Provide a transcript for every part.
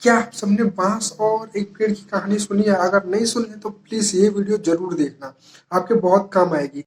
क्या आप सबने बांस और एक पेड़ की कहानी सुनी है? अगर नहीं सुनी है तो प्लीज ये वीडियो जरूर देखना, आपके बहुत काम आएगी।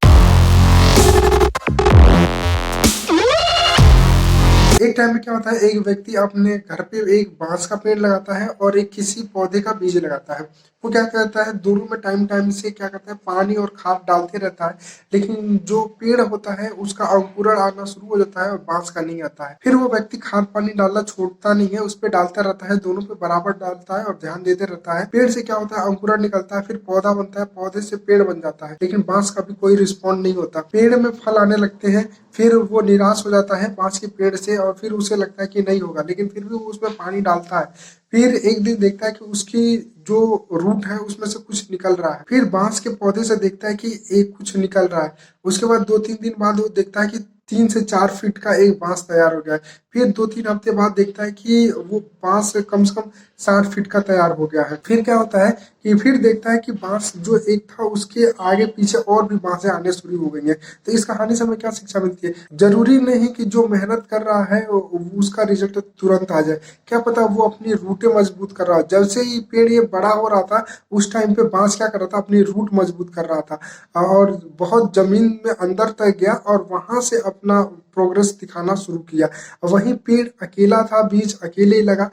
एक टाइम में क्या होता है, एक व्यक्ति अपने घर पे एक बांस का पेड़ लगाता है और एक किसी पौधे का बीज लगाता है। वो क्या करता है, दोनों में टाइम टाइम से क्या करता है, पानी और खाद डालते रहता है। लेकिन जो पेड़ होता है उसका अंकुरण आना शुरू हो जाता है और बांस का नहीं आता है। फिर वो व्यक्ति खाद पानी डालना छोड़ता नहीं है, उस पर डालता रहता है, दोनों पे बराबर डालता है और ध्यान देते रहता है। पेड़ से क्या होता है, अंकुरण निकलता है, फिर पौधा बनता है, पौधे से पेड़ बन जाता है। लेकिन बांस का भी कोई रिस्पॉन्ड नहीं होता। पेड़ में फल आने लगते हैं, फिर वो निराश हो जाता है बांस के पेड़ से और फिर उसे लगता है कि नहीं होगा, लेकिन फिर भी वो उसमें पानी डालता है। फिर एक दिन देखता है कि उसकी जो रूट है उसमें से कुछ निकल रहा है। फिर बांस के पौधे से देखता है कि एक कुछ निकल रहा है। उसके बाद 2-3 दिन बाद वो देखता है कि 3 से 4 फीट का एक बांस तैयार हो गया है। फिर 2-3 हफ्ते बाद देखता है कि वो बांस कम से कम 60 फीट का तैयार हो गया है। फिर क्या होता है कि फिर देखता है कि बांस जो एक था उसके आगे पीछे और भी बांसें आने शुरू हो गई हैं। तो इस कहानी से हमें क्या शिक्षा मिलती है? जरूरी नहीं कि जो मेहनत कर रहा है उसका रिजल्ट तुरंत आ जाए। क्या पता वो अपनी रूटें मजबूत कर रहा हो। जब से ही पेड़ ये बड़ा हो रहा था उस टाइम पे बांस क्या कर रहा था, अपनी रूट मजबूत कर रहा था और बहुत जमीन में अंदर तक गया और वहां से अपना प्रोग्रेस दिखाना शुरू किया। वहीं पेड़ अकेला था, बीज अकेले ही लगा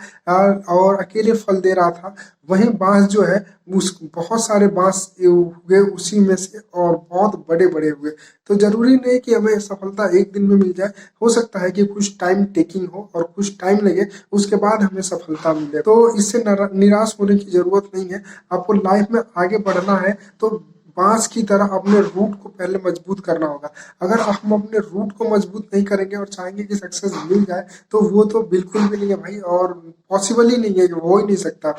और अकेले फल दे रहा था। वहीं बांस जो है उस बहुत सारे बांस हुए उसी में से और बहुत बड़े बड़े हुए। तो जरूरी नहीं कि हमें सफलता एक दिन में मिल जाए। हो सकता है कि कुछ टाइम टेकिंग हो और कुछ टाइम लगे, उसके बाद हमें सफलता मिले। तो इससे निराश होने की जरूरत नहीं है। आपको लाइफ में आगे बढ़ना है तो बांस की तरह अपने रूट को पहले मजबूत करना होगा। अगर हम अपने रूट को मजबूत नहीं करेंगे और चाहेंगे कि सक्सेस मिल जाए तो वो तो बिल्कुल भी नहीं है भाई, और पॉसिबल ही नहीं है, हो ही नहीं सकता।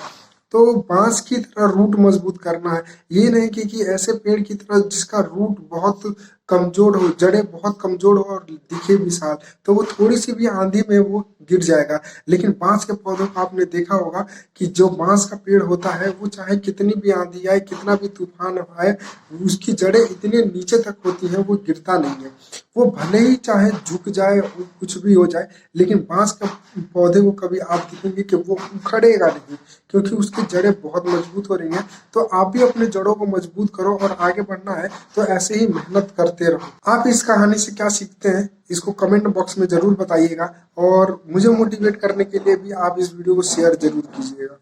तो बांस की तरह रूट मजबूत करना है। ये नहीं कि ऐसे पेड़ की तरह जिसका रूट बहुत कमजोर हो, जड़ें बहुत कमजोर हो और दिखे विशाल, तो वो थोड़ी सी भी आंधी में वो गिर जाएगा। लेकिन बांस के पौधों को आपने देखा होगा कि जो बांस का पेड़ होता है वो चाहे कितनी भी आंधी आए, कितना भी तूफान आए, उसकी जड़ें इतने नीचे तक होती हैं वो गिरता नहीं है। वो भले ही चाहे झुक जाए, कुछ भी हो जाए, लेकिन बांस का पौधे को कभी आप देखेंगे कि वो उखड़ेगा नहीं, क्योंकि उसकी जड़ें बहुत मजबूत हो रही हैं। तो आप भी अपने जड़ों को मजबूत करो और आगे बढ़ना है तो ऐसे ही मेहनत करते रहो। आप इस कहानी से क्या सीखते हैं इसको कमेंट बॉक्स में जरूर बताइएगा और मुझे मोटिवेट करने के लिए भी आप इस वीडियो को शेयर जरूर कीजिएगा।